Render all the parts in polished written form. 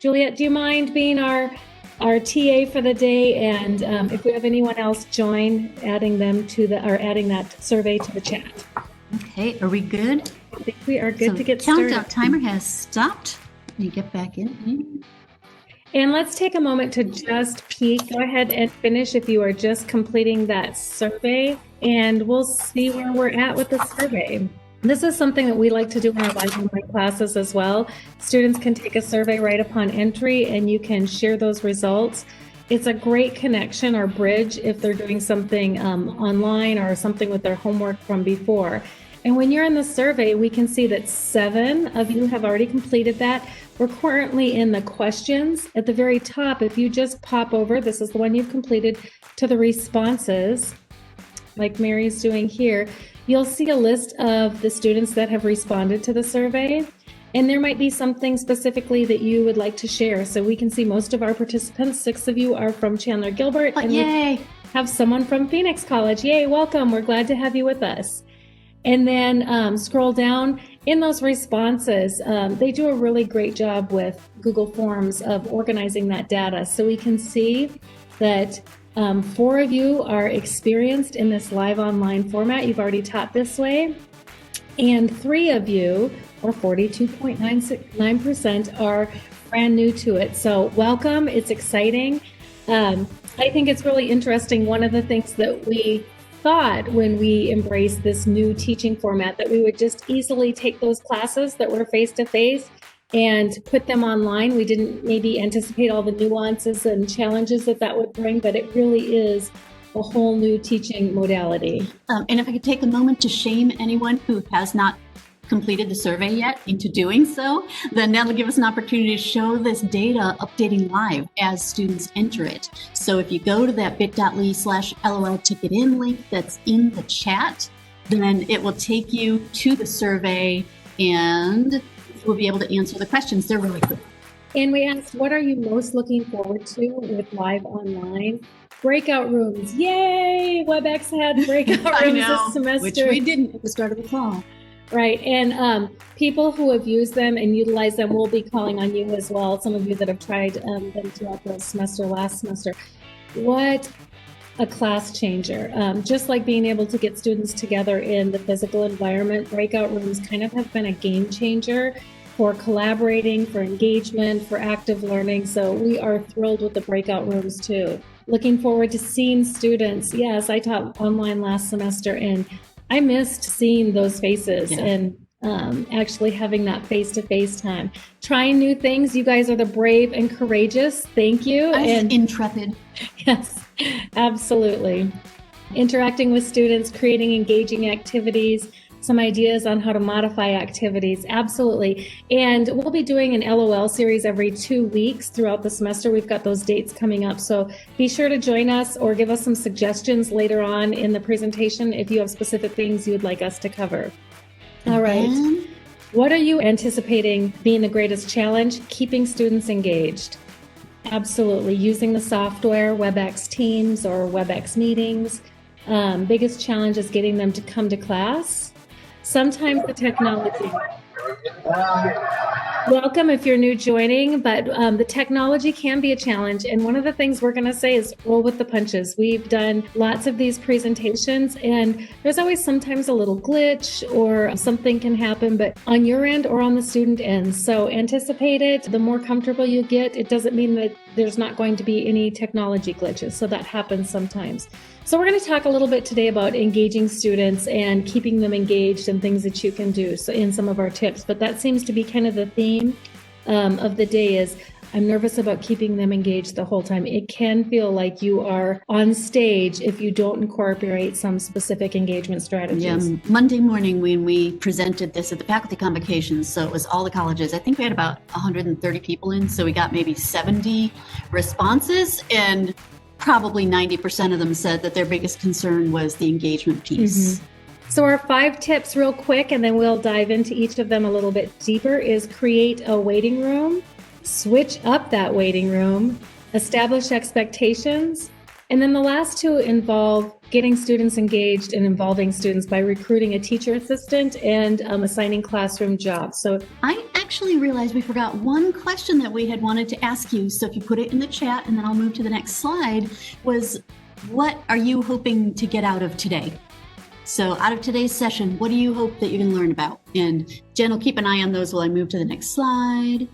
Juliet, do you mind being our TA for the day? And if we have anyone else join, adding that survey to the chat. Okay, are we good? I think we are good to get started. Countdown timer has stopped. Let me get back in. And let's take a moment to just peek. Go ahead and finish if you are just completing that survey, and we'll see where we're at with the survey. This is something that we like to do in our live online classes as well. Students can take a survey right upon entry, and you can share those results. It's a great connection or bridge if they're doing something online or something with their homework from before. And when you're in the survey, we can see that 7 of you have already completed that. We're currently in the questions. At the very top, if you just pop over, this is the one you've completed, to the responses, like Mary's doing here, you'll see a list of the students that have responded to the survey. And there might be something specifically that you would like to share. So we can see most of our participants, 6 of you are from Chandler Gilbert. And yay! We have someone from Phoenix College. Yay, welcome. We're glad to have you with us. And then scroll down in those responses. They do a really great job with Google Forms of organizing that data. So we can see that 4 of you are experienced in this live online format. You've already taught this way. And 3 of you, or 42.9%, are brand new to it. So welcome. It's exciting. I think it's really interesting. One of the things that we thought when we embraced this new teaching format, that we would just easily take those classes that were face-to-face and put them online. We didn't maybe anticipate all the nuances and challenges that would bring, but it really is a whole new teaching modality. And if I could take a moment to shame anyone who has not completed the survey yet into doing so, then that'll give us an opportunity to show this data updating live as students enter it. So if you go to that bit.ly/LOL ticket in link that's in the chat, then it will take you to the survey and we'll be able to answer the questions. They're really cool. And we asked, what are you most looking forward to with live online? Breakout rooms. Yay! WebEx had breakout rooms this semester. Which we didn't at the start of the fall. Right. And people who have used them and utilized them will be calling on you as well. Some of you that have tried them throughout the semester, last semester. What a class changer. Just like being able to get students together in the physical environment, breakout rooms kind of have been a game changer for collaborating, for engagement, for active learning. So we are thrilled with the breakout rooms too. Looking forward to seeing students. Yes, I taught online last semester and I missed seeing those faces and actually having that face-to-face time. Trying new things. You guys are the brave and courageous. Thank you. And intrepid. Yes, absolutely. Interacting with students, creating engaging activities, some ideas on how to modify activities. Absolutely. And we'll be doing an LOL series every 2 weeks throughout the semester. We've got those dates coming up. So be sure to join us or give us some suggestions later on in the presentation if you have specific things you would like us to cover. All right. What are you anticipating being the greatest challenge? Keeping students engaged. Absolutely. Using the software, WebEx Teams or WebEx meetings. Biggest challenge is getting them to come to class. Sometimes the technology. Welcome if you're new joining, but the technology can be a challenge. And one of the things we're going to say is roll with the punches. We've done lots of these presentations and there's always sometimes a little glitch or something can happen, but on your end or on the student end. So anticipate it. The more comfortable you get, it doesn't mean that there's not going to be any technology glitches. So that happens sometimes. So we're going to talk a little bit today about engaging students and keeping them engaged and things that you can do in some of our tips. But that seems to be kind of the theme of the day is I'm nervous about keeping them engaged the whole time. It can feel like you are on stage if you don't incorporate some specific engagement strategies. Yeah, Monday morning when we presented this at the faculty convocation, so it was all the colleges, I think we had about 130 people in, so we got maybe 70 responses and probably 90% of them said that their biggest concern was the engagement piece. Mm-hmm. So our 5 tips real quick, and then we'll dive into each of them a little bit deeper, is create a waiting room, switch up that waiting room, establish expectations, And then the last two involve getting students engaged and involving students by recruiting a teacher assistant and assigning classroom jobs. So I actually realized we forgot one question that we had wanted to ask you. So if you put it in the chat, and then I'll move to the next slide, was what are you hoping to get out of today? So out of today's session, what do you hope that you can learn about? And Jen will keep an eye on those while I move to the next slide.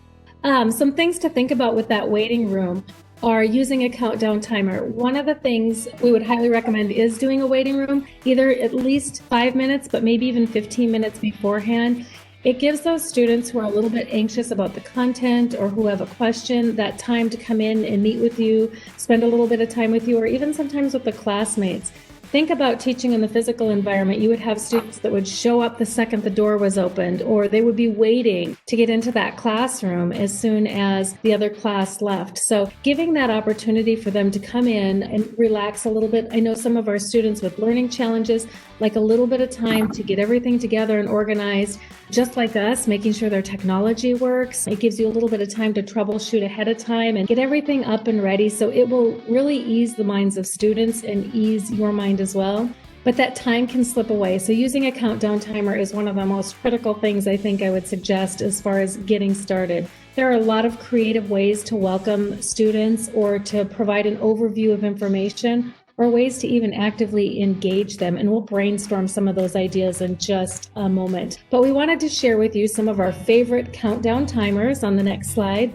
Some things to think about with that waiting room are using a countdown timer. One of the things we would highly recommend is doing a waiting room, either at least 5 minutes, but maybe even 15 minutes beforehand. It gives those students who are a little bit anxious about the content or who have a question that time to come in and meet with you, spend a little bit of time with you, or even sometimes with the classmates. Think about teaching in the physical environment. You would have students that would show up the second the door was opened, or they would be waiting to get into that classroom as soon as the other class left. So giving that opportunity for them to come in and relax a little bit. I know some of our students with learning challenges like a little bit of time to get everything together and organized, just like us, making sure their technology works. It gives you a little bit of time to troubleshoot ahead of time and get everything up and ready. So it will really ease the minds of students and ease your mind as well. But that time can slip away. So using a countdown timer is one of the most critical things I think I would suggest as far as getting started. There are a lot of creative ways to welcome students or to provide an overview of information, or ways to even actively engage them. And we'll brainstorm some of those ideas in just a moment. But we wanted to share with you some of our favorite countdown timers on the next slide.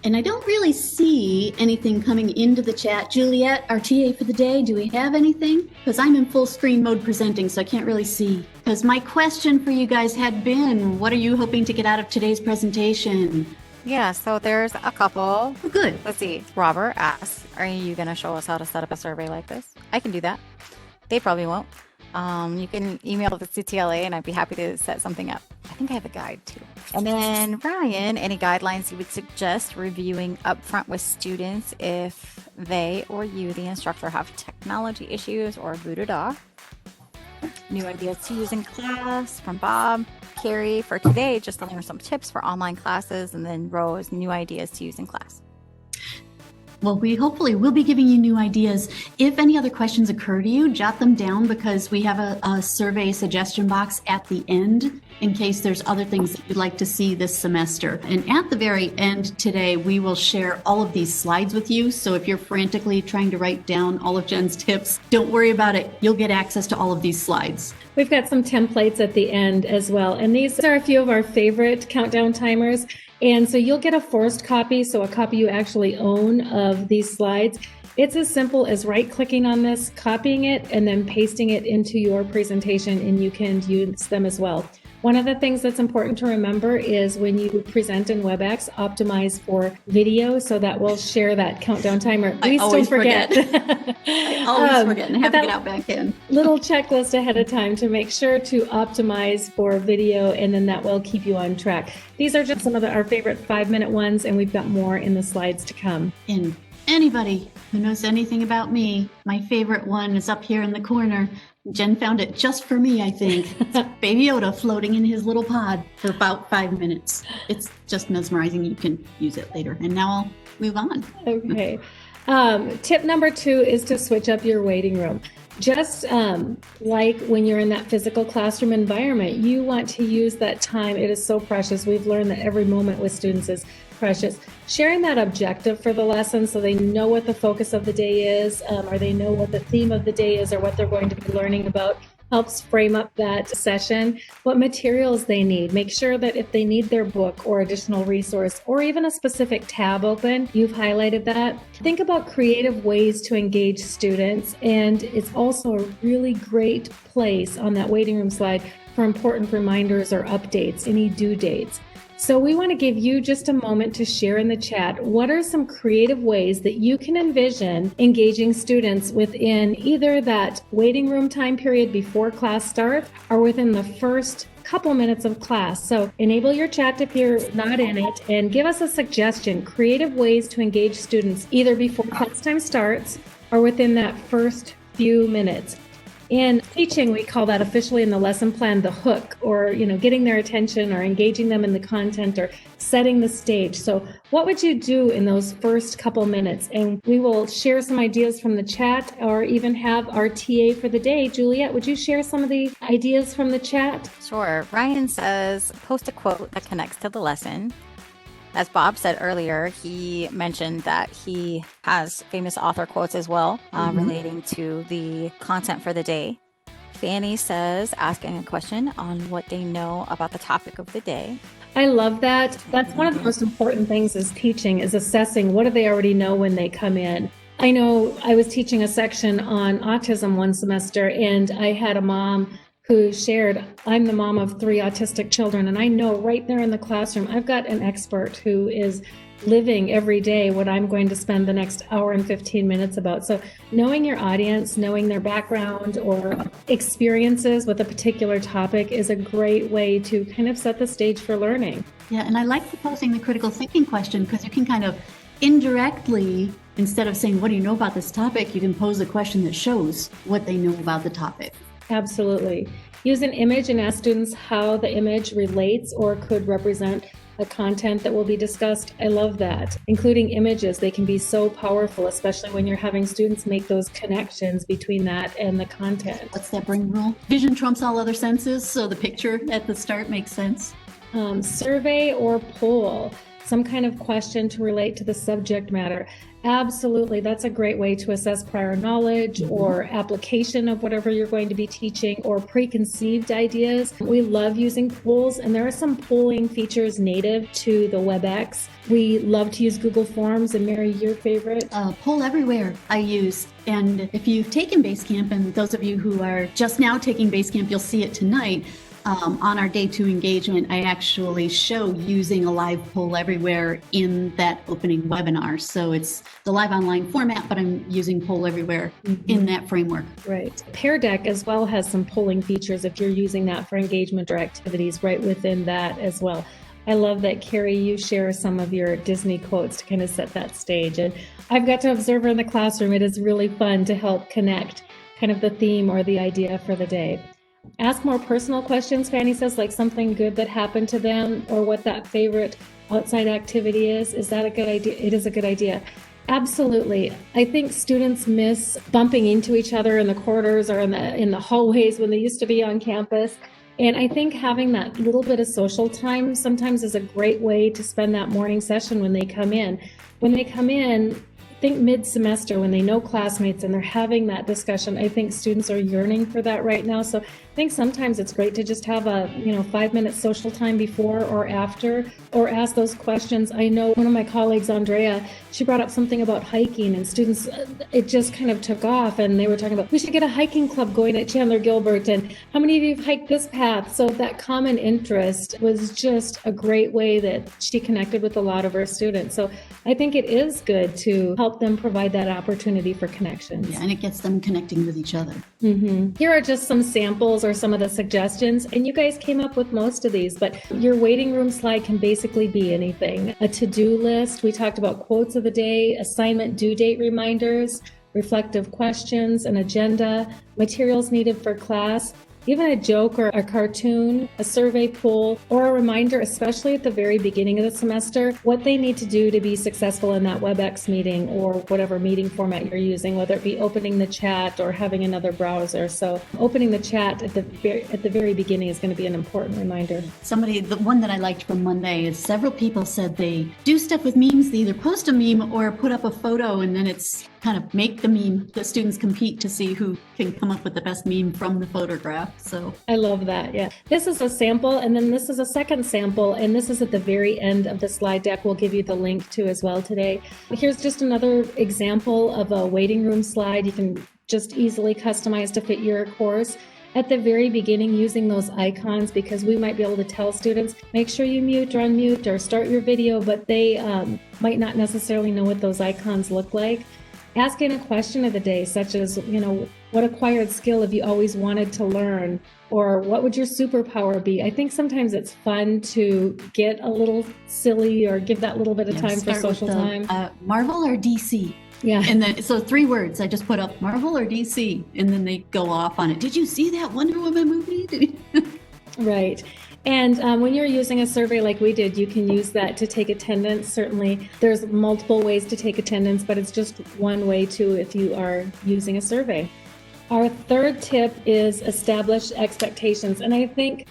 And I don't really see anything coming into the chat. Juliet, our TA for the day, do we have anything? Because I'm in full screen mode presenting, so I can't really see. Because my question for you guys had been, what are you hoping to get out of today's presentation? Yeah, so there's a couple. Oh, good. Let's see. Robert asks, are you going to show us how to set up a survey like this? I can do that. They probably won't. You can email the CTLA and I'd be happy to set something up. I think I have a guide too. And then Ryan, any guidelines you would suggest reviewing upfront with students if they or you, the instructor, have technology issues or booted off? New ideas to use in class from Bob. Carrie, for today, just to learn some tips for online classes, and then Rose, new ideas to use in class. Well, we hopefully will be giving you new ideas. If any other questions occur to you, jot them down because we have a survey suggestion box at the end in case there's other things that you'd like to see this semester. And at the very end today, we will share all of these slides with you. So if you're frantically trying to write down all of Jen's tips, don't worry about it. You'll get access to all of these slides. We've got some templates at the end as well. And these are a few of our favorite countdown timers. And so you'll get a forced copy, so a copy you actually own of these slides. It's as simple as right-clicking on this, copying it, and then pasting it into your presentation, and you can use them as well. One of the things that's important to remember is when you present in WebEx, optimize for video so that we'll share that countdown timer. I always forget. I always forget and have to get out back in. Little checklist ahead of time to make sure to optimize for video, and then that will keep you on track. These are just some of our favorite 5-minute ones, and we've got more in the slides to come. And anybody who knows anything about me, my favorite one is up here in the corner. Jen found it just for me, I think. It's Baby Yoda floating in his little pod for about 5 minutes. It's just mesmerizing. You can use it later. And now I'll move on. Okay. Tip number 2 is to switch up your waiting room. Just like when you're in that physical classroom environment, you want to use that time. It is so precious. We've learned that every moment with students is precious. Sharing that objective for the lesson so they know what the focus of the day is, or they know what the theme of the day is, or what they're going to be learning about, helps frame up that session, what materials they need. Make sure that if they need their book or additional resource or even a specific tab open, you've highlighted that. Think about creative ways to engage students, and it's also a really great place on that waiting room slide for important reminders or updates, any due dates. So we want to give you just a moment to share in the chat what are some creative ways that you can envision engaging students within either that waiting room time period before class starts or within the first couple minutes of class. So enable your chat if you're not in it and give us a suggestion, creative ways to engage students either before class time starts or within that first few minutes. In teaching, we call that officially in the lesson plan the hook, or getting their attention or engaging them in the content or setting the stage. So what would you do in those first couple minutes? And we will share some ideas from the chat or even have our TA for the day. Juliet, would you share some of the ideas from the chat? Sure. Ryan says, post a quote that connects to the lesson. As Bob said earlier, he mentioned that he has famous author quotes as well relating to the content for the day. Fanny says, asking a question on what they know about the topic of the day. I love that. That's one of the most important things is teaching, is assessing what do they already know when they come in. I know I was teaching a section on autism one semester, and I had a mom who shared, I'm the mom of 3 autistic children, and I know right there in the classroom, I've got an expert who is living every day what I'm going to spend the next hour and 15 minutes about. So knowing your audience, knowing their background or experiences with a particular topic is a great way to kind of set the stage for learning. Yeah, and I like proposing the critical thinking question because you can kind of indirectly, instead of saying, what do you know about this topic, you can pose a question that shows what they know about the topic. Absolutely. Use an image and ask students how the image relates or could represent the content that will be discussed. I love that. Including images, they can be so powerful, especially when you're having students make those connections between that and the content. What's that brain rule? Vision trumps all other senses, so the picture at the start makes sense. Survey or poll, some kind of question to relate to the subject matter. Absolutely. That's a great way to assess prior knowledge or application of whatever you're going to be teaching or preconceived ideas. We love using polls, and there are some polling features native to the WebEx. We love to use Google Forms. And Mary, your favorite? Poll Everywhere I use. And if you've taken Basecamp, and those of you who are just now taking Basecamp, you'll see it tonight. On our day 2 engagement, I actually show using a live poll everywhere in that opening webinar. So it's the live online format, but I'm using poll everywhere in that framework. Right. Pear Deck as well has some polling features if you're using that for engagement or activities right within that as well. I love that, Carrie, you share some of your Disney quotes to kind of set that stage. And I've got to observe her in the classroom. It is really fun to help connect kind of the theme or the idea for the day. Ask more personal questions, Fanny says, like something good that happened to them or what that favorite outside activity is. Is that a good idea? It is a good idea. Absolutely. I think students miss bumping into each other in the corridors or in the hallways when they used to be on campus. And I think having that little bit of social time sometimes is a great way to spend that morning session when they come in. When they come in, think mid-semester when they know classmates and they're having that discussion. I think students are yearning for that right now. So I think sometimes it's great to just have a 5-minute social time before or after, or ask those questions. I know one of my colleagues, Andrea, she brought up something about hiking, and students, it just kind of took off, and they were talking about, we should get a hiking club going at Chandler Gilbert, and how many of you have hiked this path? So that common interest was just a great way that she connected with a lot of her students. So I think it is good to help them provide that opportunity for connections. Yeah, and it gets them connecting with each other. Here are just some samples or some of the suggestions, and you guys came up with most of these, but your waiting room slide can basically be anything. A to-do list, we talked about quotes of the day, assignment due date reminders, reflective questions, an agenda, materials needed for class, even a joke or a cartoon, a survey poll, or a reminder, especially at the very beginning of the semester, what they need to do to be successful in that WebEx meeting or whatever meeting format you're using, whether it be opening the chat or having another browser. So opening the chat at the very beginning is going to be an important reminder. The one that I liked from Monday is several people said they do stuff with memes. They either post a meme or put up a photo, and then it's kind of make the meme. The students compete to see who can come up with the best meme from the photograph. So I love that. Yeah. This is a sample, and then this is a second sample, and this is at the very end of the slide deck. We'll give you the link to as well today. Here's just another example of a waiting room slide you can just easily customize to fit your course. At the very beginning, using those icons, because we might be able to tell students, make sure you mute or unmute or start your video, but they might not necessarily know what those icons look like. Asking a question of the day, such as, what acquired skill have you always wanted to learn? Or what would your superpower be? I think sometimes it's fun to get a little silly or give that little bit of time for social time. Marvel or DC? Yeah. And then, so 3 words, I just put up Marvel or DC, and then they go off on it. Did you see that Wonder Woman movie? Right. And when you're using a survey like we did, you can use that to take attendance. Certainly, there's multiple ways to take attendance, but it's just one way too if you are using a survey. Our third tip is establish expectations. And I think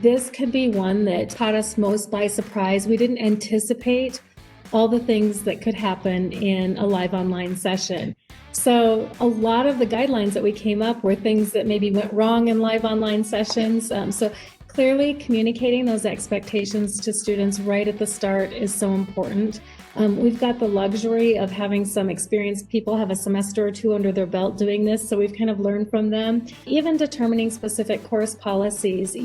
this could be one that caught us most by surprise. We didn't anticipate all the things that could happen in a live online session. So a lot of the guidelines that we came up were things that maybe went wrong in live online sessions. So clearly communicating those expectations to students right at the start is so important. We've got the luxury of having some experienced people have a semester or 2 under their belt doing this, so we've kind of learned from them. Even determining specific course policies,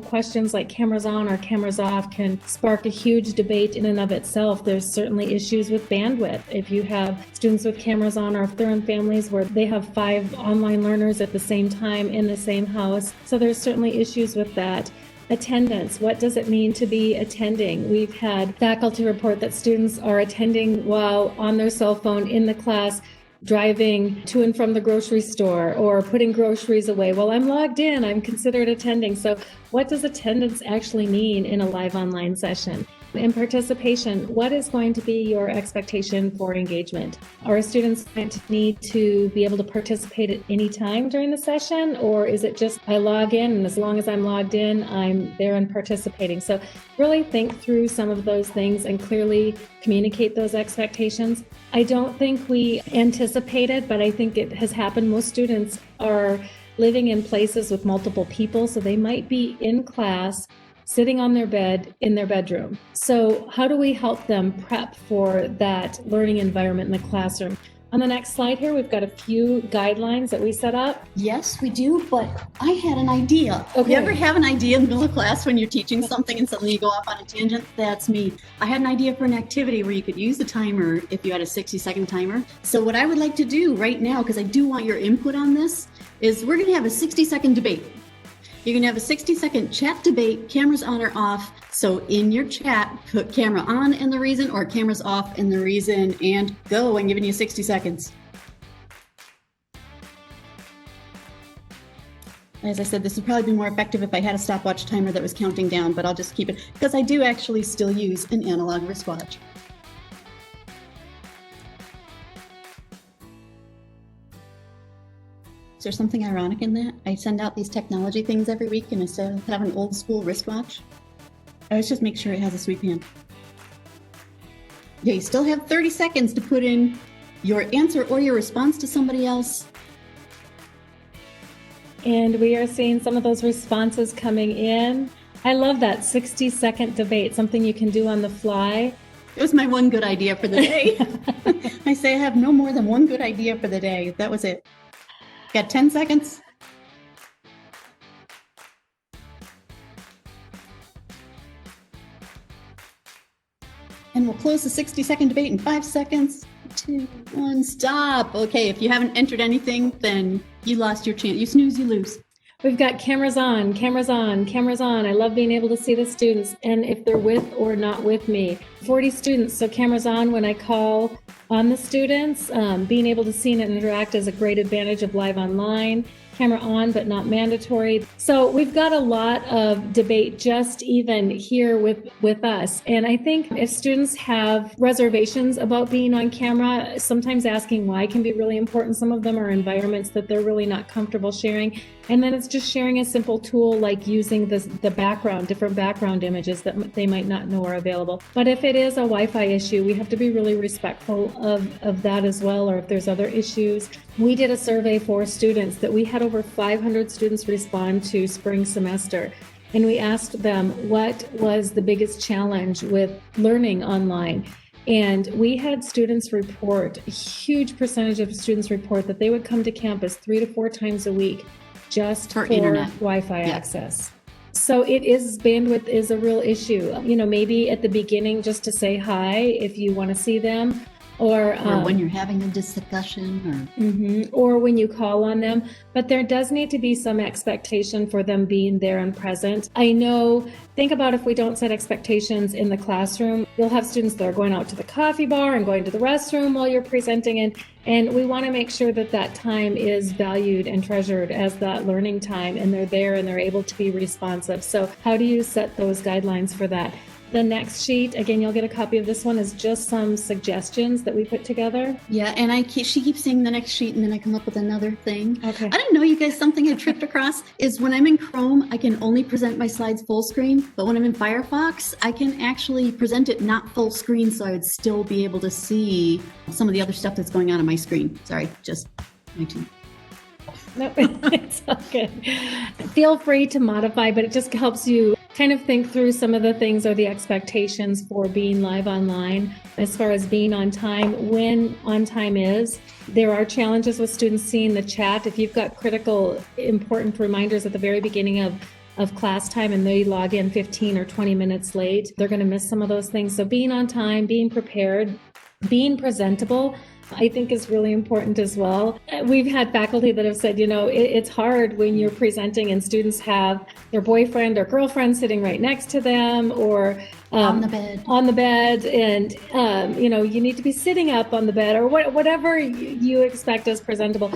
questions like cameras on or cameras off can spark a huge debate in and of itself. There's certainly issues with bandwidth. If you have students with cameras on, or if they're in families where they have 5 online learners at the same time in the same house, so there's certainly issues with that. Attendance. What does it mean to be attending? We've had faculty report that students are attending while on their cell phone in the class, driving to and from the grocery store or putting groceries away. Well, I'm logged in, I'm considered attending. So what does attendance actually mean in a live online session? In participation, what is going to be your expectation for engagement? Are students going to need to be able to participate at any time during the session? Or is it just I log in and as long as I'm logged in, I'm there and participating? So really think through some of those things and clearly communicate those expectations. I don't think we anticipated, but I think it has happened. Most students are living in places with multiple people, so they might be in class sitting on their bed in their bedroom. So how do we help them prep for that learning environment in the classroom? On the next slide here, we've got a few guidelines that we set up. Yes, we do, but I had an idea. Okay. You ever have an idea in the middle of class when you're teaching something and suddenly you go off on a tangent? That's me. I had an idea for an activity where you could use the timer if you had a 60-second timer. So what I would like to do right now, because I do want your input on this, is we're going to have a 60-second debate. You're going to have a 60-second chat debate, cameras on or off. So in your chat, put camera on and the reason, or cameras off and the reason, and go. I'm giving you 60 seconds. As I said, this would probably be more effective if I had a stopwatch timer that was counting down, but I'll just keep it because I do actually still use an analog wristwatch. Is there something ironic in that? I send out these technology things every week and instead of having an old school wristwatch, I always just make sure it has a sweep hand. Yeah, you still have 30 seconds to put in your answer or your response to somebody else. And we are seeing some of those responses coming in. I love that 60-second debate, something you can do on the fly. It was my one good idea for the day. I say I have no more than one good idea for the day. That was it. Got 10 seconds. And we'll close the 60-second debate in 5 seconds. 2, 1, stop. Okay, if you haven't entered anything, then you lost your chance. You snooze, you lose. We've got cameras on, cameras on, cameras on. I love being able to see the students and if they're with or not with me. 40 students, so cameras on when I call on the students. Being able to see and interact is a great advantage of live online. Camera on, but not mandatory. So we've got a lot of debate just even here with us. And I think if students have reservations about being on camera, sometimes asking why can be really important. Some of them are environments that they're really not comfortable sharing. And then it's just sharing a simple tool like using the background, different background images that they might not know are available. But if it is a Wi-Fi issue, we have to be really respectful of that as well, or if there's other issues. We did a survey for students that we had over 500 students respond to spring semester. And we asked them what was the biggest challenge with learning online. And we had students report, a huge percentage of students report that they would come to campus 3 to 4 times a week just for internet. Wi-Fi access. So bandwidth is a real issue. Maybe at the beginning just to say hi if you want to see them, or when you're having a discussion or when you call on them. But there does need to be some expectation for them being there and present. I know, think about if we don't set expectations in the classroom, you'll have students that are going out to the coffee bar and going to the restroom while you're presenting, and we want to make sure that that time is valued and treasured as that learning time, and they're there and they're able to be responsive. So how do you set those guidelines for that? The next sheet, again, you'll get a copy of this one, is just some suggestions that we put together. Yeah, and she keeps saying the next sheet, and then I come up with another thing. Okay. I didn't know, you guys, something I tripped across is when I'm in Chrome, I can only present my slides full screen, but when I'm in Firefox, I can actually present it not full screen, so I would still be able to see some of the other stuff that's going on my screen. Sorry, just my two. No, it's all good. Feel free to modify, but it just helps you kind of think through some of the things or the expectations for being live online as far as being on time, when on time is. There are challenges with students seeing the chat. If you've got critical, important reminders at the very beginning of class time and they log in 15 or 20 minutes late, they're going to miss some of those things. So being on time, being prepared, being presentable, I think is really important as well. We've had faculty that have said, it's hard when you're presenting and students have their boyfriend or girlfriend sitting right next to them, or on the bed, and you need to be sitting up on the bed, or whatever you expect as presentable.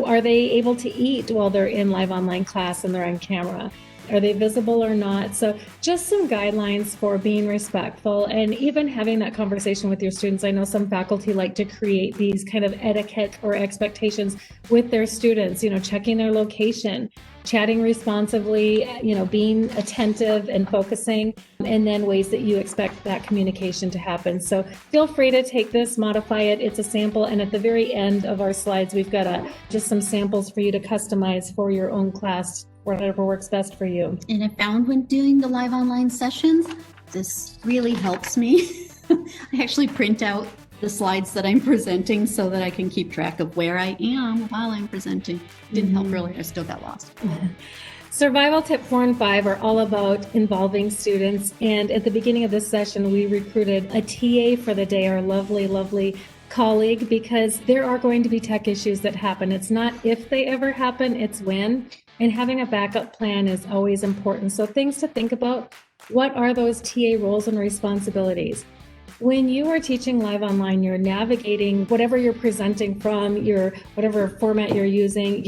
Are they able to eat while they're in live online class and they're on camera? Are they visible or not? So just some guidelines for being respectful and even having that conversation with your students. I know some faculty like to create these kind of etiquette or expectations with their students, checking their location, chatting responsibly, being attentive and focusing, and then ways that you expect that communication to happen. So feel free to take this, modify it. It's a sample. And at the very end of our slides, we've got just some samples for you to customize for your own class, whatever works best for you. And I found when doing the live online sessions, this really helps me. I actually print out the slides that I'm presenting so that I can keep track of where I am while I'm presenting. Didn't help really, I still got lost. Survival tip 4 and 5 are all about involving students. And at the beginning of this session, we recruited a TA for the day, our lovely, lovely colleague, because there are going to be tech issues that happen. It's not if they ever happen, it's when. And having a backup plan is always important. So things to think about: what are those TA roles and responsibilities? When you are teaching live online, you're navigating whatever you're presenting from, whatever format you're using,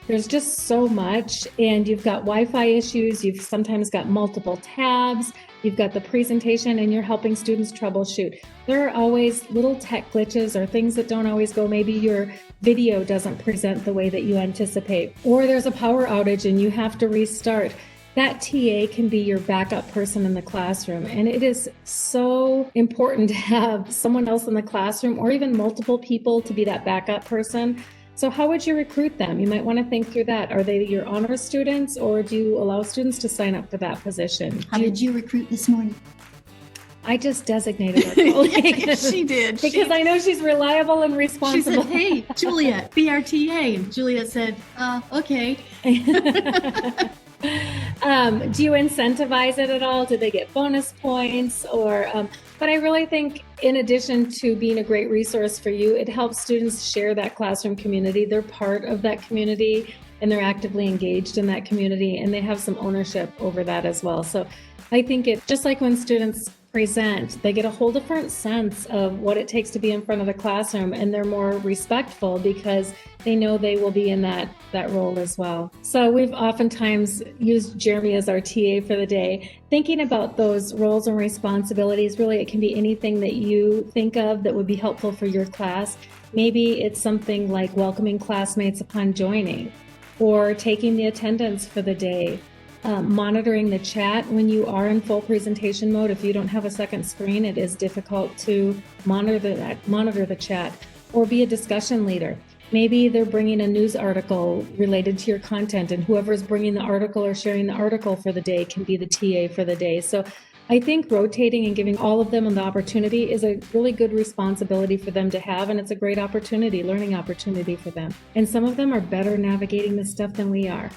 there's just so much, and you've got Wi-Fi issues, you've sometimes got multiple tabs, you've got the presentation, and you're helping students troubleshoot. There are always little tech glitches or things that don't always go. Maybe your video doesn't present the way that you anticipate, or there's a power outage and you have to restart. That TA can be your backup person in the classroom. And it is so important to have someone else in the classroom, or even multiple people, to be that backup person. So how would you recruit them? You might want to think through that. Are they your honors students, or do you allow students to sign up for that position? How did you recruit this morning? I just designated our colleague. She did. Because I know she's reliable and responsible. She said, "Hey, Juliet, be our TA." And Juliet said, okay. Do you incentivize it at all? Do they get bonus points? But I really think, in addition to being a great resource for you, it helps students share that classroom community. They're part of that community and they're actively engaged in that community, and they have some ownership over that as well. So I think it, just like when students present, they get a whole different sense of what it takes to be in front of the classroom, and they're more respectful because they know they will be in that role as well. So we've oftentimes used Jeremy as our TA for the day. Thinking about those roles and responsibilities, really it can be anything that you think of that would be helpful for your class. Maybe it's something like welcoming classmates upon joining, or taking the attendance for the day. Monitoring the chat when you are in full presentation mode. If you don't have a second screen, it is difficult to monitor the chat, or be a discussion leader. Maybe they're bringing a news article related to your content, and whoever's bringing the article or sharing the article for the day can be the TA for the day. So I think rotating and giving all of them the opportunity is a really good responsibility for them to have, and it's a great opportunity, learning opportunity for them. And some of them are better navigating this stuff than we are.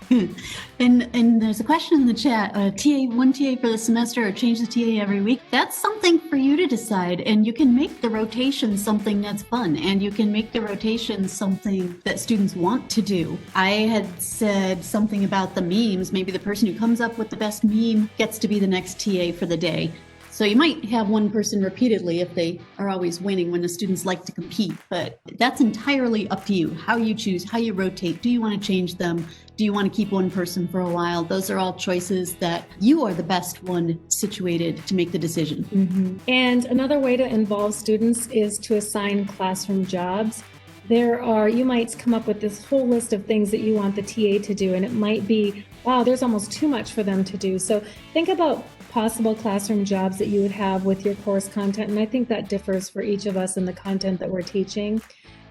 And there's a question in the chat, one TA for the semester or change the TA every week. That's something for you to decide. And you can make the rotation something that's fun. And you can make the rotation something that students want to do. I had said something about the memes. Maybe the person who comes up with the best meme gets to be the next TA for the day. So you might have one person repeatedly if they are always winning when the students like to compete, but that's entirely up to you, how you choose, how you rotate. Do you want to change them? Do you want to keep one person for a while? Those are all choices that you are the best one situated to make the decision. Mm-hmm. And another way to involve students is to assign classroom jobs. You might come up with this whole list of things that you want the TA to do, and it might be, wow, there's almost too much for them to do. So think about possible classroom jobs that you would have with your course content. And I think that differs for each of us in the content that we're teaching.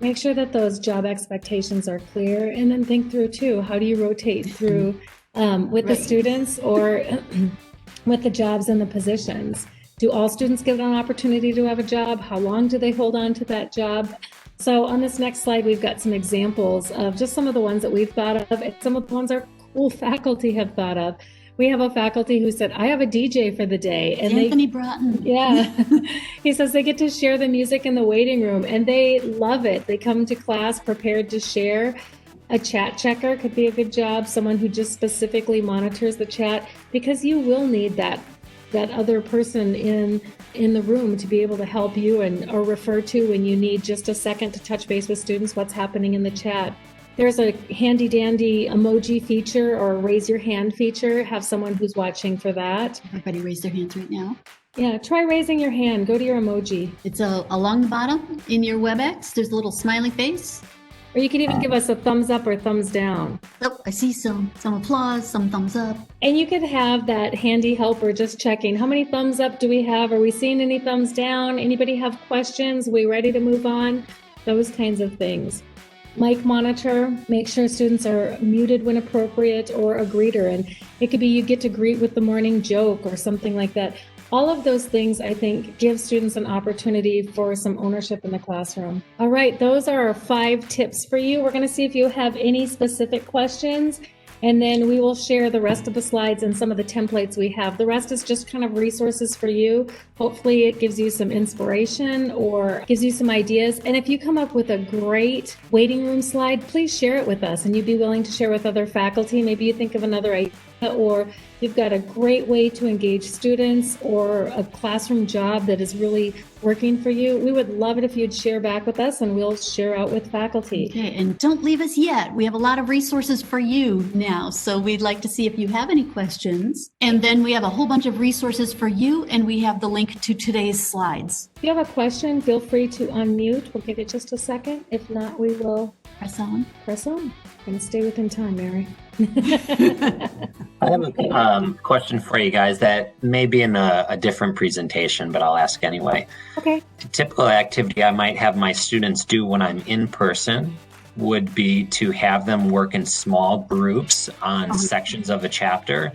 Make sure that those job expectations are clear, and then think through too, how do you rotate through with the students or with the jobs and the positions? Do all students get an opportunity to have a job? How long do they hold on to that job? So on this next slide, we've got some examples of just some of the ones that we've thought of and some of the ones our cool faculty have thought of. We have a faculty who said, I have a DJ for the day. And Anthony Broughton. Yeah. He says they get to share the music in the waiting room and they love it. They come to class prepared to share. A chat checker could be a good job, someone who just specifically monitors the chat, because you will need that other person in the room to be able to help you or refer to when you need just a second to touch base with students, what's happening in the chat. There's a handy dandy emoji feature or raise your hand feature. Have someone who's watching for that. Everybody raise their hands right now. Yeah, try raising your hand. Go to your emoji. It's along the bottom in your WebEx. There's a little smiley face. Or you can even give us a thumbs up or thumbs down. Oh, I see some applause, some thumbs up. And you could have that handy helper just checking. How many thumbs up do we have? Are we seeing any thumbs down? Anybody have questions? Are we ready to move on? Those kinds of things. Mic monitor, make sure students are muted when appropriate, or a greeter. And it could be you get to greet with the morning joke or something like that. All of those things, I think, give students an opportunity for some ownership in the classroom. All right, those are our 5 tips for you. We're going to see if you have any specific questions, and then we will share the rest of the slides and some of the templates we have. The rest is just kind of resources for you. Hopefully it gives you some inspiration or gives you some ideas. And if you come up with a great waiting room slide, please share it with us, and you'd be willing to share with other faculty. Maybe you think of another idea, or you've got a great way to engage students or a classroom job that is really working for you. We would love it if you'd share back with us, and we'll share out with faculty. Okay, and don't leave us yet. We have a lot of resources for you now, so we'd like to see if you have any questions. And then we have a whole bunch of resources for you, and we have the link to today's slides. If you have a question, feel free to unmute. We'll give it just a second. If not, we will press on. Press on. I'm going to stay within time, Mary. I have a question for you guys that may be in a different presentation, but I'll ask anyway. Okay. A typical activity I might have my students do when I'm in person would be to have them work in small groups on sections of a chapter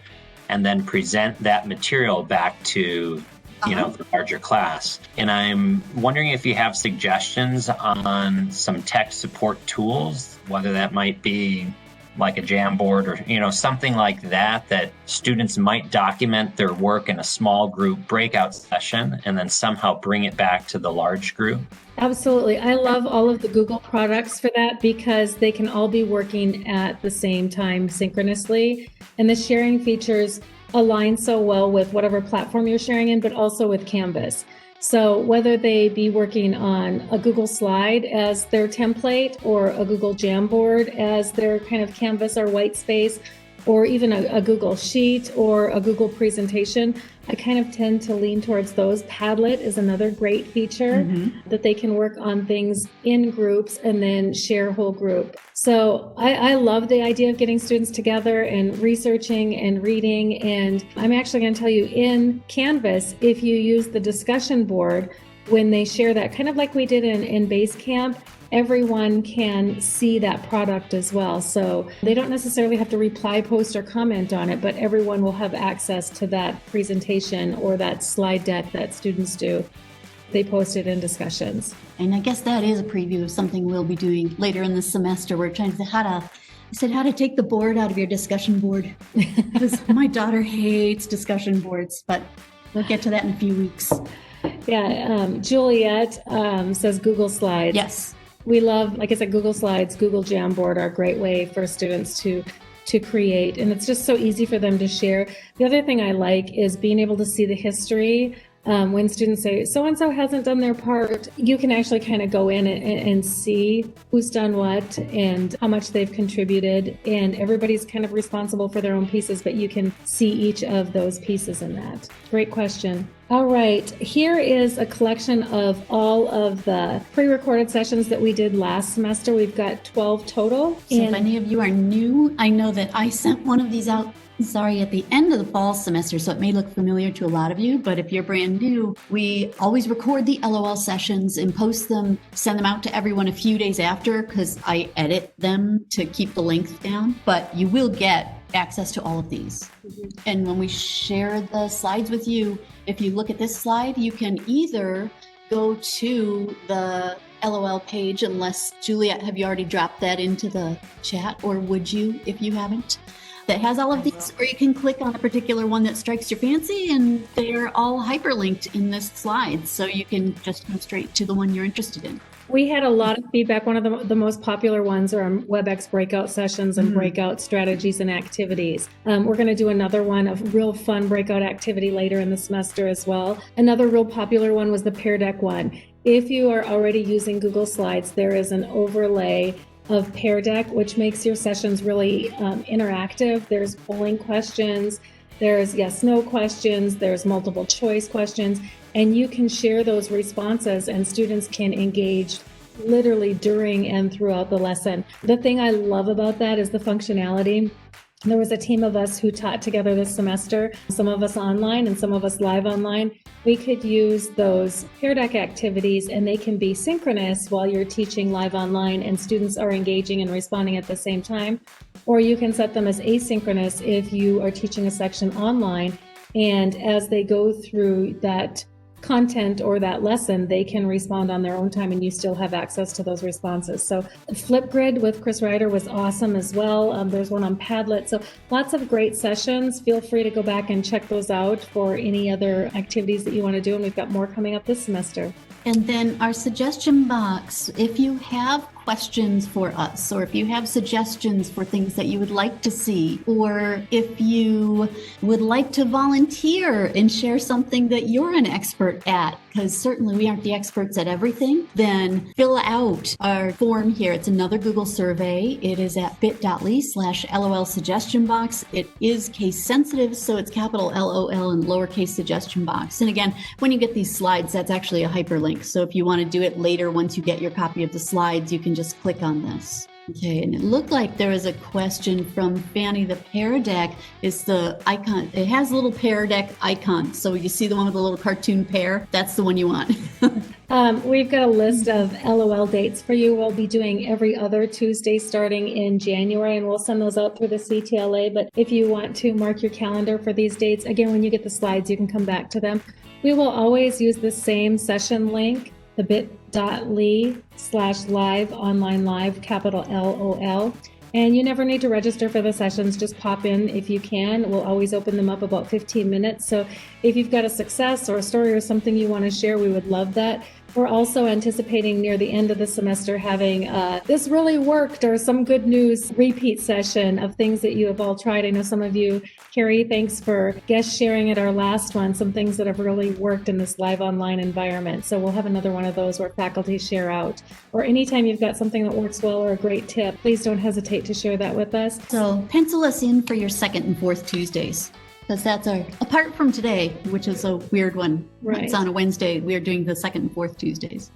and then present that material back to the larger class. And I'm wondering if you have suggestions on some tech support tools, whether that might be like a Jamboard or, something like that students might document their work in a small group breakout session and then somehow bring it back to the large group. Absolutely. I love all of the Google products for that because they can all be working at the same time synchronously. And the sharing features align so well with whatever platform you're sharing in, but also with Canvas. So whether they be working on a Google slide as their template or a Google Jamboard as their kind of canvas or white space, or even a Google Sheet or a Google presentation, I kind of tend to lean towards those. Padlet is another great feature that they can work on things in groups and then share whole group. So I love the idea of getting students together and researching and reading. And I'm actually going to tell you in Canvas, if you use the discussion board, when they share that, kind of like we did in Basecamp, everyone can see that product as well. So they don't necessarily have to reply, post, or comment on it, but everyone will have access to that presentation or that slide deck that students do. They post it in discussions. And I guess that is a preview of something we'll be doing later in the semester. We're trying to see I said how to take the board out of your discussion board. Because my daughter hates discussion boards, but we'll get to that in a few weeks. Yeah, Juliet says Google Slides. Yes. We love, like I said, Google Slides, Google Jamboard are a great way for students to create, and it's just so easy for them to share. The other thing I like is being able to see the history. When students say so-and-so hasn't done their part, you can actually kind of go in and see who's done what and how much they've contributed, and everybody's kind of responsible for their own pieces, but you can see each of those pieces in that. Great question. All right, here is a collection of all of the pre-recorded sessions that we did last semester. We've got 12 total. So if any of you are new, I know that I sent one of these out, at the end of the fall semester, so it may look familiar to a lot of you, but if you're brand new, we always record the LOL sessions and post them, send them out to everyone a few days after, because I edit them to keep the length down, but you will get access to all of these. And when we share the slides with you, if you look at this slide, you can either go to the LOL page, unless, Juliet, have you already dropped that into the chat, or would you if you haven't? That has all of these, or you can click on a particular one that strikes your fancy, and they're all hyperlinked in this slide, so you can just go straight to the one you're interested in. We had a lot of feedback. One of the most popular ones are WebEx breakout sessions and breakout strategies and activities. We're going to do another one of real fun breakout activity later in the semester as well. Another real popular one was the Pear Deck one. If you are already using Google Slides, there is an overlay of Pear Deck, which makes your sessions really interactive. There's polling questions, there's yes/no questions, there's multiple choice questions, and you can share those responses and students can engage literally during and throughout the lesson. The thing I love about that is the functionality. There was a team of us who taught together this semester, some of us online and some of us live online. We could use those Pear Deck activities and they can be synchronous while you're teaching live online and students are engaging and responding at the same time. Or you can set them as asynchronous if you are teaching a section online, and as they go through that content or that lesson, they can respond on their own time and you still have access to those responses. So Flipgrid with Chris Ryder was awesome as well. There's one on Padlet. So lots of great sessions. Feel free to go back and check those out for any other activities that you want to do. And we've got more coming up this semester. And then our suggestion box, if you have questions for us, or if you have suggestions for things that you would like to see, or if you would like to volunteer and share something that you're an expert at, because certainly we aren't the experts at everything, then fill out our form here. It's another Google survey. It is at bit.ly/LOL suggestion box. It is case sensitive, so it's capital LOL and lowercase suggestion box. And again, when you get these slides, that's actually a hyperlink. So if you want to do it later, once you get your copy of the slides, you can just click on this. Okay, and it looked like there was a question from Fanny. The Pear Deck is the icon. It has a little Pear Deck icon. So you see the one with the little cartoon pear? That's the one you want. We've got a list of LOL dates for you. We'll be doing every other Tuesday starting in January, and we'll send those out through the CTLA. But if you want to mark your calendar for these dates, again, when you get the slides, you can come back to them. We will always use the same session link, the bit.ly/live online live, capital LOL. And you never need to register for the sessions. Just pop in if you can. We'll always open them up about 15 minutes. So if you've got a success or a story or something you want to share, we would love that. We're also anticipating near the end of the semester having this really worked or some good news repeat session of things that you have all tried. I know some of you, Carrie, thanks for guest sharing at our last one, some things that have really worked in this live online environment. So we'll have another one of those where faculty share out. Or anytime you've got something that works well or a great tip, please don't hesitate to share that with us. So pencil us in for your second and fourth Tuesdays. Because that's apart from today, which is a weird one. Right. It's on a Wednesday. We're doing the second and fourth Tuesdays.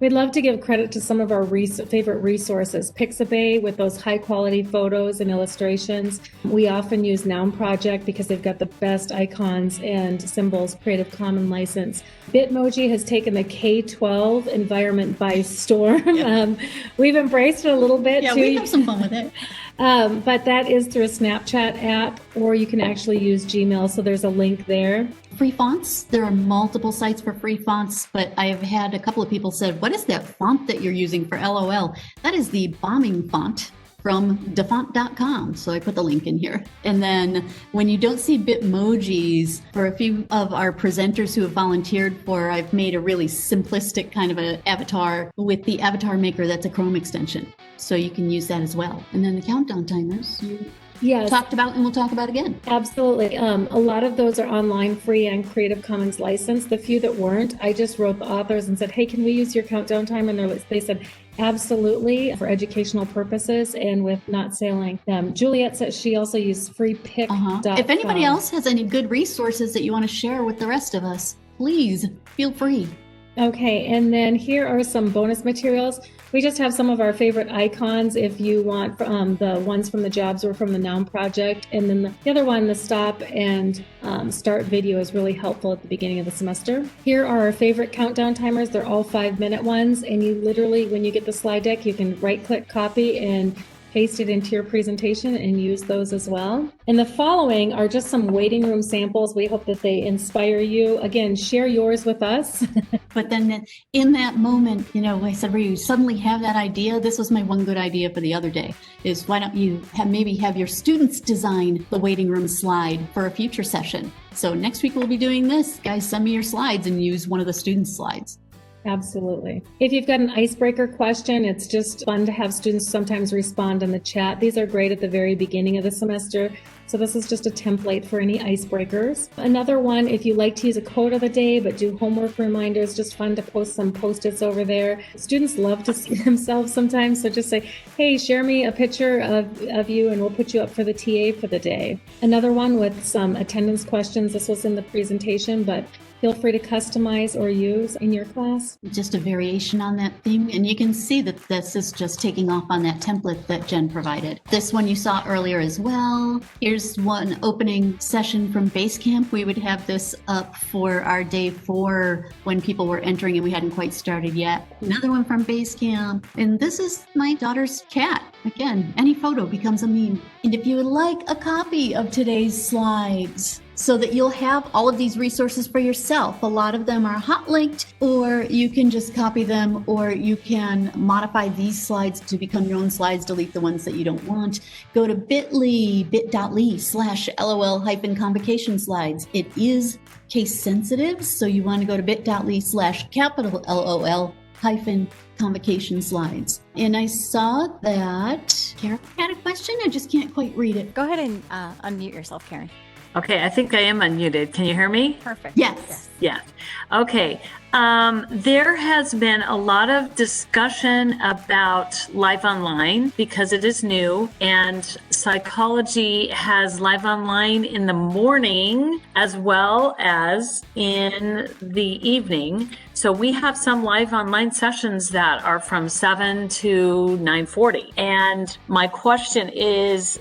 We'd love to give credit to some of our favorite resources. Pixabay with those high quality photos and illustrations. We often use Noun Project because they've got the best icons and symbols, Creative Commons license. Bitmoji has taken the K-12 environment by storm. Yep. We've embraced it a little bit too. We have some fun with it. But that is through a Snapchat app, or you can actually use Gmail. So there's a link there. Free fonts. There are multiple sites for free fonts, but I have had a couple of people said, what is that font that you're using for LOL? That is the bombing font from defont.com. So I put the link in here. And then when you don't see Bitmojis, for a few of our presenters who have volunteered for, I've made a really simplistic kind of an avatar with the avatar maker that's a Chrome extension. So you can use that as well. And then the countdown timers you Yes, talked about and we'll talk about again. absolutely. A lot of those are online, free, and Creative Commons licensed. The few that weren't, I just wrote the authors and said, hey, can we use your countdown timer? And they said, absolutely, for educational purposes and with not selling them. Juliet said she also used freepick.com. If anybody else has any good resources that you want to share with the rest of us, please feel free. Okay, and then here are some bonus materials. We just have some of our favorite icons if you want the ones from the jobs or from the Noun project. And then the other one, the stop and start video, is really helpful at the beginning of the semester. Here are our favorite countdown timers. They're all 5-minute ones. And you literally, when you get the slide deck, you can right-click copy and paste it into your presentation and use those as well. And the following are just some waiting room samples. We hope that they inspire you. Again, share yours with us. But then in that moment, I said, where you suddenly have that idea, this was my one good idea for the other day, is why don't you maybe have your students design the waiting room slide for a future session. So next week we'll be doing this. Guys, send me your slides and use one of the students' slides. Absolutely. If you've got an icebreaker question, it's just fun to have students sometimes respond in the chat. These are great at the very beginning of the semester. So this is just a template for any icebreakers. Another one, if you like to use a quote of the day but do homework reminders, just fun to post some Post-its over there. Students love to see themselves sometimes, so just say, hey, share me a picture of you and we'll put you up for the TA for the day. Another one with some attendance questions. This was in the presentation, but feel free to customize or use in your class. Just a variation on that theme. And you can see that this is just taking off on that template that Jen provided. This one you saw earlier as well. Here's one opening session from Basecamp. We would have this up for our day 4 when people were entering and we hadn't quite started yet. Another one from Basecamp. And this is my daughter's cat. Again, any photo becomes a meme. And if you would like a copy of today's slides, so that you'll have all of these resources for yourself. A lot of them are hot linked, or you can just copy them, or you can modify these slides to become your own slides, delete the ones that you don't want. Go to bit.ly/LOL-convocation slides. It is case sensitive, so you want to go to bit.ly/LOL-convocation slides. And I saw that Karen had a question. I just can't quite read it. Go ahead and unmute yourself, Karen. Okay, I think I am unmuted. Can you hear me? Perfect. Yes. Yes. Okay. There has been a lot of discussion about live online because it is new, and psychology has live online in the morning as well as in the evening. So we have some live online sessions that are from 7 to 9:40. And my question is,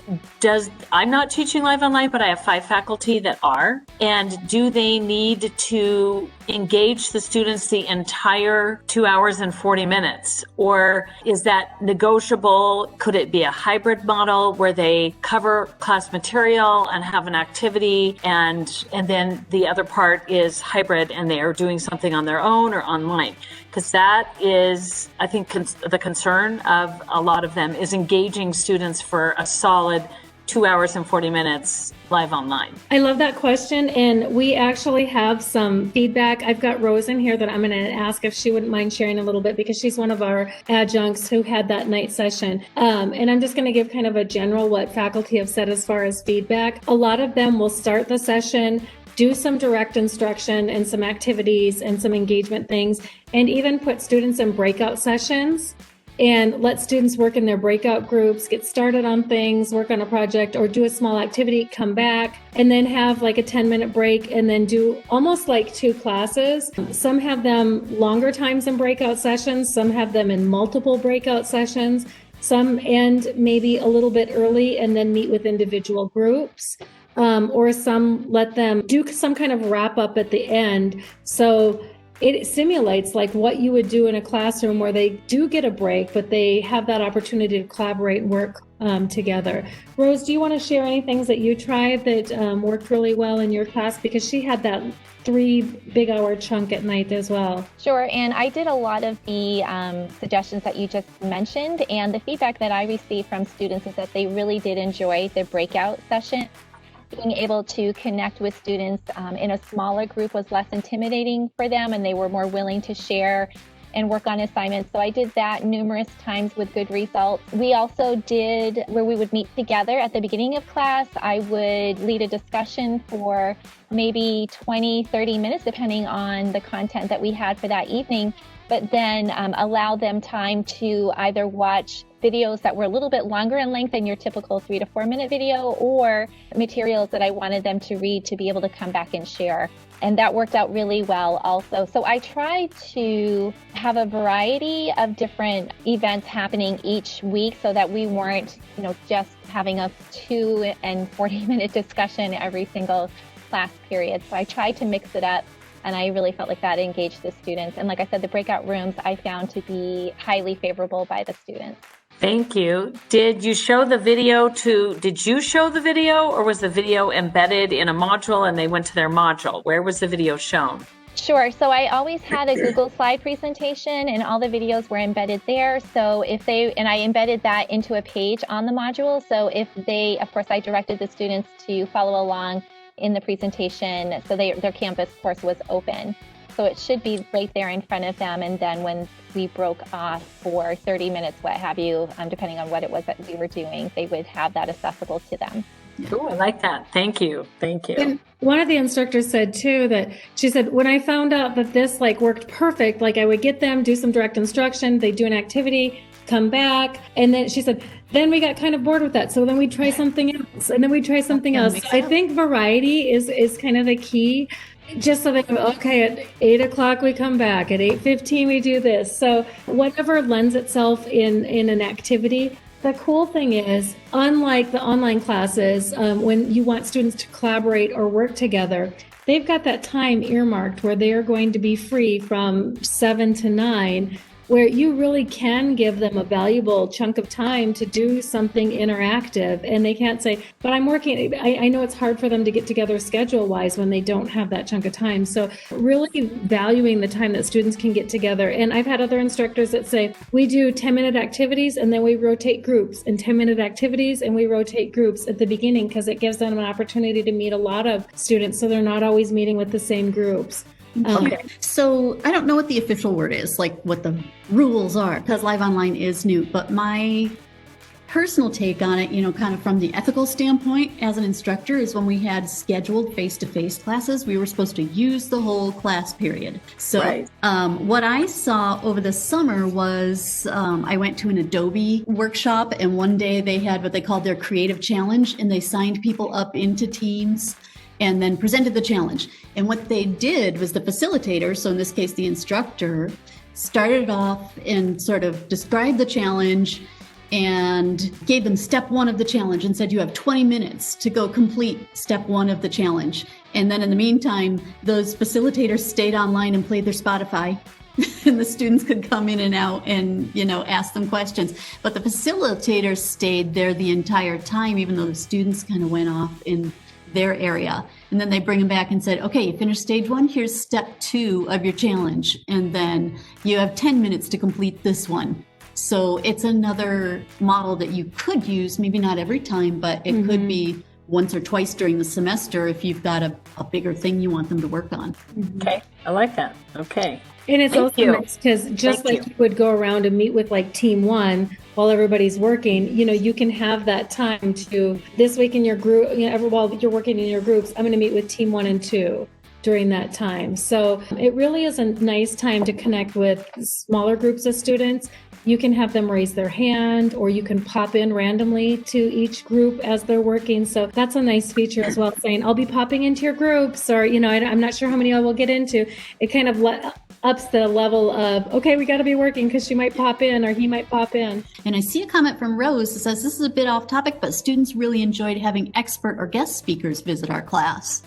I'm not teaching live online, but I have 5 faculty that are. And do they need to engage the students the entire 2 hours and 40 minutes? Or is that negotiable? Could it be a hybrid model where they cover class material and have an activity and then the other part is hybrid and they are doing something on their own or online? Because that is, I think, the concern of a lot of them is engaging students for a solid 2 hours and 40 minutes live online. I love that question. And we actually have some feedback. I've got Rose in here that I'm going to ask if she wouldn't mind sharing a little bit because she's one of our adjuncts who had that night session. And I'm just going to give kind of a general what faculty have said as far as feedback. A lot of them will start the session, do some direct instruction and some activities and some engagement things, and even put students in breakout sessions and let students work in their breakout groups, get started on things, work on a project, or do a small activity, come back, and then have like a 10-minute break, and then do almost like 2 classes. Some have them longer times in breakout sessions, some have them in multiple breakout sessions, some end maybe a little bit early and then meet with individual groups. Or some let them do some kind of wrap up at the end. So it simulates like what you would do in a classroom where they do get a break, but they have that opportunity to collaborate and work together. Rose, do you want to share any things that you tried that worked really well in your class? Because she had that 3 big hour chunk at night as well. Sure, and I did a lot of the suggestions that you just mentioned, and the feedback that I received from students is that they really did enjoy the breakout session. Being able to connect with students in a smaller group was less intimidating for them, and they were more willing to share and work on assignments. So I did that numerous times with good results. We also did where we would meet together at the beginning of class. I would lead a discussion for maybe 20, 30 minutes, depending on the content that we had for that evening, but then allow them time to either watch videos that were a little bit longer in length than your typical 3 to 4 minute video, or materials that I wanted them to read to be able to come back and share. And that worked out really well also. So I tried to have a variety of different events happening each week so that we weren't, just having a 2 and 40-minute discussion every single class period. So I tried to mix it up, and I really felt like that engaged the students. And like I said, the breakout rooms I found to be highly favorable by the students. Thank you. Did you show the video or was the video embedded in a module and they went to their module? Where was the video shown? Sure. So I always had a Google slide presentation and all the videos were embedded there. So and I embedded that into a page on the module. So of course, I directed the students to follow along in the presentation. So their Canvas course was open. So it should be right there in front of them. And then when we broke off for 30 minutes, what have you, depending on what it was that we were doing, they would have that accessible to them. Cool. I like that. Thank you. Thank you. And one of the instructors said too that she said, when I found out that this worked perfect, I would get them, do some direct instruction, they do an activity, come back. And then she said, then we got kind of bored with that. So then we'd try something else, and then we'd try something else. So I think variety is kind of the key. Just so they go, okay, at 8 o'clock we come back, at 8:15 we do this. So whatever lends itself in an activity. The cool thing is, unlike the online classes, when you want students to collaborate or work together, they've got that time earmarked where they are going to be free from 7 to 9, where you really can give them a valuable chunk of time to do something interactive. And they can't say, but I'm working. I know it's hard for them to get together schedule-wise when they don't have that chunk of time. So really valuing the time that students can get together. And I've had other instructors that say, we do 10-minute activities and then we rotate groups, and 10-minute activities and we rotate groups at the beginning, because it gives them an opportunity to meet a lot of students, so they're not always meeting with the same groups. Okay. So I don't know what the official word is, what the rules are, because Live Online is new, but my personal take on it, kind of from the ethical standpoint as an instructor, is when we had scheduled face-to-face classes, we were supposed to use the whole class period. So right. What I saw over the summer was I went to an Adobe workshop, and one day they had what they called their creative challenge, and they signed people up into teams and then presented the challenge. And what they did was the facilitator, so in this case the instructor, started off and sort of described the challenge and gave them step 1 of the challenge and said, you have 20 minutes to go complete step 1 of the challenge. And then in the meantime, those facilitators stayed online and played their Spotify. And the students could come in and out and, ask them questions. But the facilitators stayed there the entire time, even though the students kind of went off in their area. And then they bring them back and said, okay, you finished stage 1, here's step 2 of your challenge. And then you have 10 minutes to complete this one. So it's another model that you could use, maybe not every time, but it could be once or twice during the semester if you've got a bigger thing you want them to work on. Okay, I like that. Okay. And it's Thank also you. nice because just you would go around and meet with team 1 while everybody's working, you can have that time to, this week in your group, while you're working in your groups, I'm going to meet with team 1 and 2 during that time. So it really is a nice time to connect with smaller groups of students. You can have them raise their hand, or you can pop in randomly to each group as they're working. So that's a nice feature as well, saying, I'll be popping into your groups, or, I'm not sure how many I will get into. It kind of ups the level of, okay, we got to be working because she might pop in or he might pop in. And I see a comment from Rose that says, this is a bit off topic, but students really enjoyed having expert or guest speakers visit our class.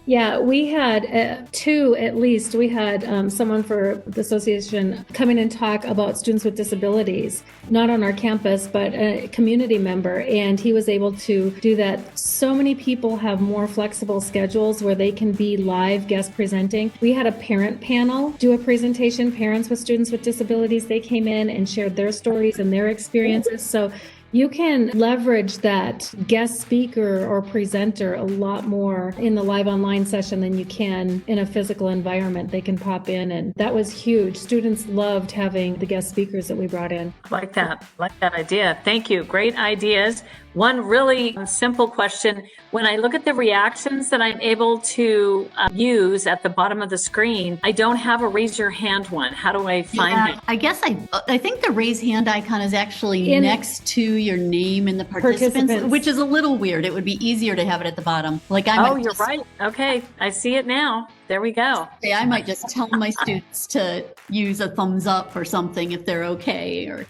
Yeah, we had two at least. We had someone for the association come in and talk about students with disabilities, not on our campus, but a community member. And he was able to do that. So many people have more flexible schedules where they can be live guest presenting. We had a parent panel do a presentation, parents with students with disabilities. They came in and shared their stories and their experiences. So you can leverage that guest speaker or presenter a lot more in the live online session than you can in a physical environment. They can pop in, and that was huge. Students loved having the guest speakers that we brought in. Like that idea. Thank you. Great ideas. One really simple question. When I look at the reactions that I'm able to use at the bottom of the screen, I don't have a raise your hand one. How do I find it? I guess I think the raise hand icon is actually next to your name and the participants, which is a little weird. It would be easier to have it at the bottom. You're right. Okay. I see it now. There we go. I might just tell my students to use a thumbs up or something if they're okay. Or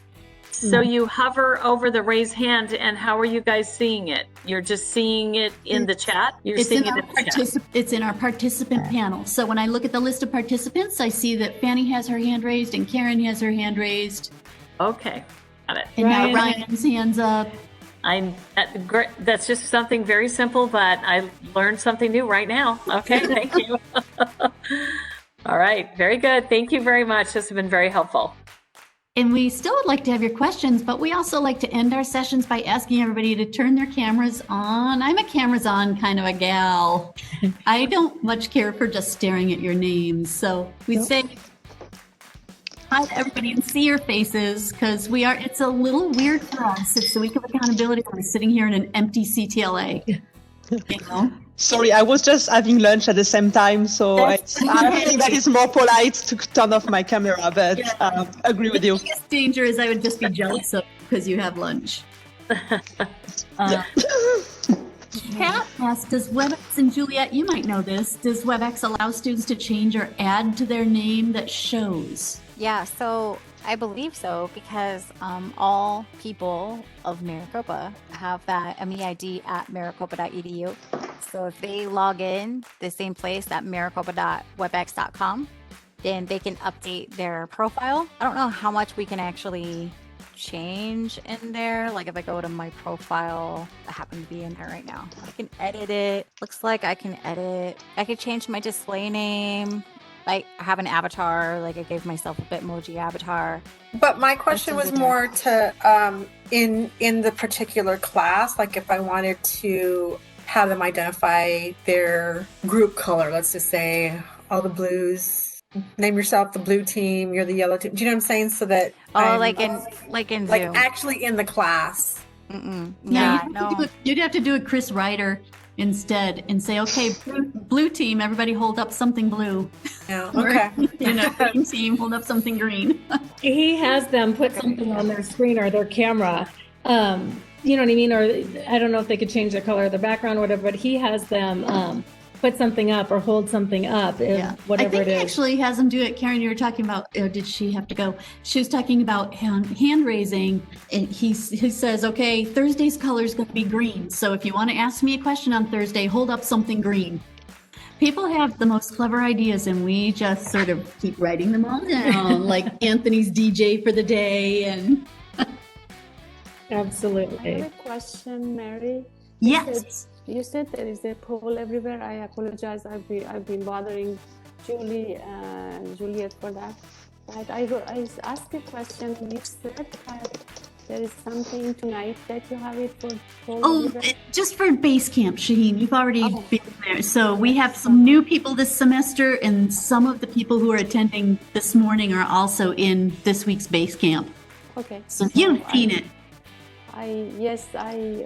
so you hover over the raise hand, and how are you guys seeing it? You're just seeing it in the chat? It's in our participant panel. So when I look at the list of participants, I see that Fanny has her hand raised and Karen has her hand raised. Okay, got it. And now Ryan's hand's up. That's just something very simple, but I learned something new right now. Okay, thank you. All right, very good. Thank you very much. This has been very helpful. And we still would like to have your questions, but we also like to end our sessions by asking everybody to turn their cameras on. I'm a cameras on kind of a gal. I don't much care for just staring at your names. So we say hi to everybody and see your faces, because it's a little weird for us. It's the week of accountability. We're sitting here in an empty CTLA. You know? Sorry, I was just having lunch at the same time, so I think that is more polite to turn off my camera, but agree with you. The biggest danger is I would just be jealous of because you have lunch. Kat asked, does WebEx, and Juliet, you might know this, does WebEx allow students to change or add to their name that shows? Yeah, so I believe so, because all people of Maricopa have that MEID at maricopa.edu. So if they log in the same place at maricopa.webex.com, then they can update their profile. I don't know how much we can actually change in there. Like if I go to my profile, I happen to be in there right now. I can edit it. Looks like I can edit. I could change my display name. Like I have an avatar, like I gave myself a Bitmoji avatar. But my question was more to in the particular class, like if I wanted to have them identify their group color, let's just say all the blues, name yourself the blue team, you're the yellow team. Do you know what I'm saying? So that like in Zoom. Actually in the class. You'd have to do a Chris Ryder instead and say, okay, blue team, everybody hold up something blue. Yeah, okay. Green team, hold up something green. He has them put something on their screen or their camera. You know what I mean? Or I don't know if they could change the color of the background or whatever, but he has them put something up or hold something up, whatever it is. I think he actually has them do it. Karen, you were talking about, did she have to go? She was talking about hand raising, and he says, okay, Thursday's color is going to be green. So if you want to ask me a question on Thursday, hold up something green. People have the most clever ideas, and we just sort of keep writing them all down, like Anthony's DJ for the day. And absolutely. I have a question, Mary. Yes. You said there is a poll everywhere. I apologize. I've been bothering Julie and Juliet for that. But I asked a question. You said that there is something tonight that you have it for poll everywhere. Just for base camp, Shaheen. You've already been there. So we have some new people this semester, and some of the people who are attending this morning are also in this week's base camp. Okay. So you've seen it.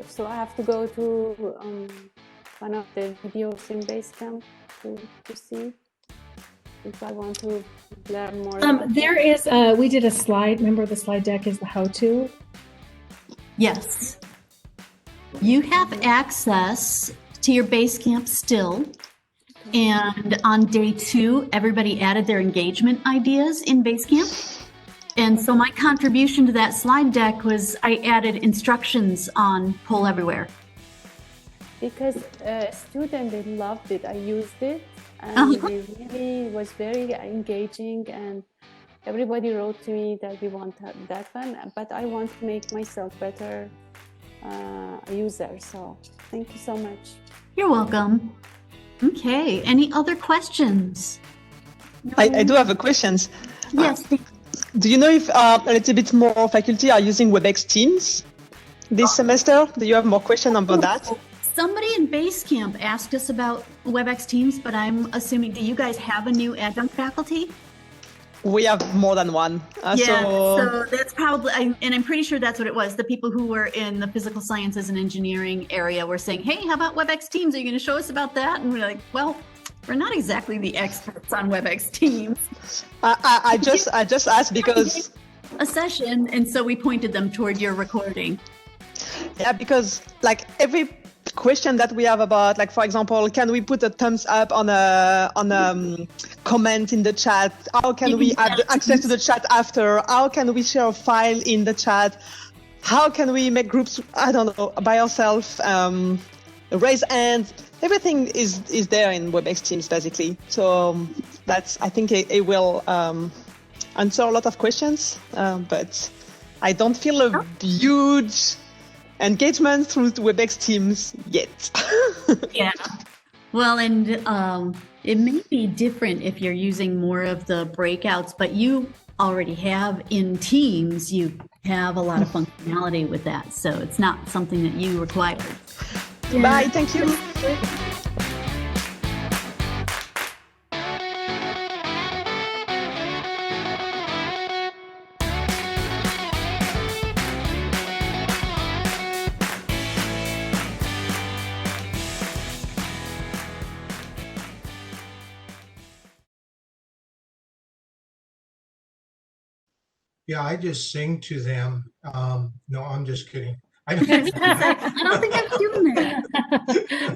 So I have to go to one of the videos in Basecamp to see if I want to learn more. There is we did a slide. Remember the slide deck is the how-to? Yes. You have access to your Basecamp still. And on day 2, everybody added their engagement ideas in Basecamp. And so my contribution to that slide deck was I added instructions on Poll Everywhere. Because students, they loved it. I used it, and it really was very engaging, and everybody wrote to me that we want that one, but I want to make myself better user. So thank you so much. You're welcome. Okay, any other questions? I do have a questions. Yes. Do you know if a little bit more faculty are using WebEx Teams this semester? Do you have more questions about that? Somebody in Basecamp asked us about WebEx Teams, but I'm assuming, do you guys have a new adjunct faculty? We have more than one. So that's probably, and I'm pretty sure that's what it was. The people who were in the physical sciences and engineering area were saying, hey, how about WebEx Teams? Are you going to show us about that? And we're like, well, we're not exactly the experts on WebEx Teams. I just asked because a session, and so we pointed them toward your recording. Yeah, because like every question that we have about, like, for example, can we put a thumbs up on a comment in the chat? How can we add access to the chat after? How can we share a file in the chat? How can we make groups, I don't know, by ourselves, raise hands? Everything is there in WebEx Teams, basically. So that's, I think it will answer a lot of questions, but I don't feel a huge engagement through WebEx Teams yet. Yeah. Well, and it may be different if you're using more of the breakouts, but you already have in Teams, you have a lot of functionality with that. So it's not something that you require. Yeah. Bye. Thank you. Yeah, I just sing to them. No, I'm just kidding. I don't think I'm doing that.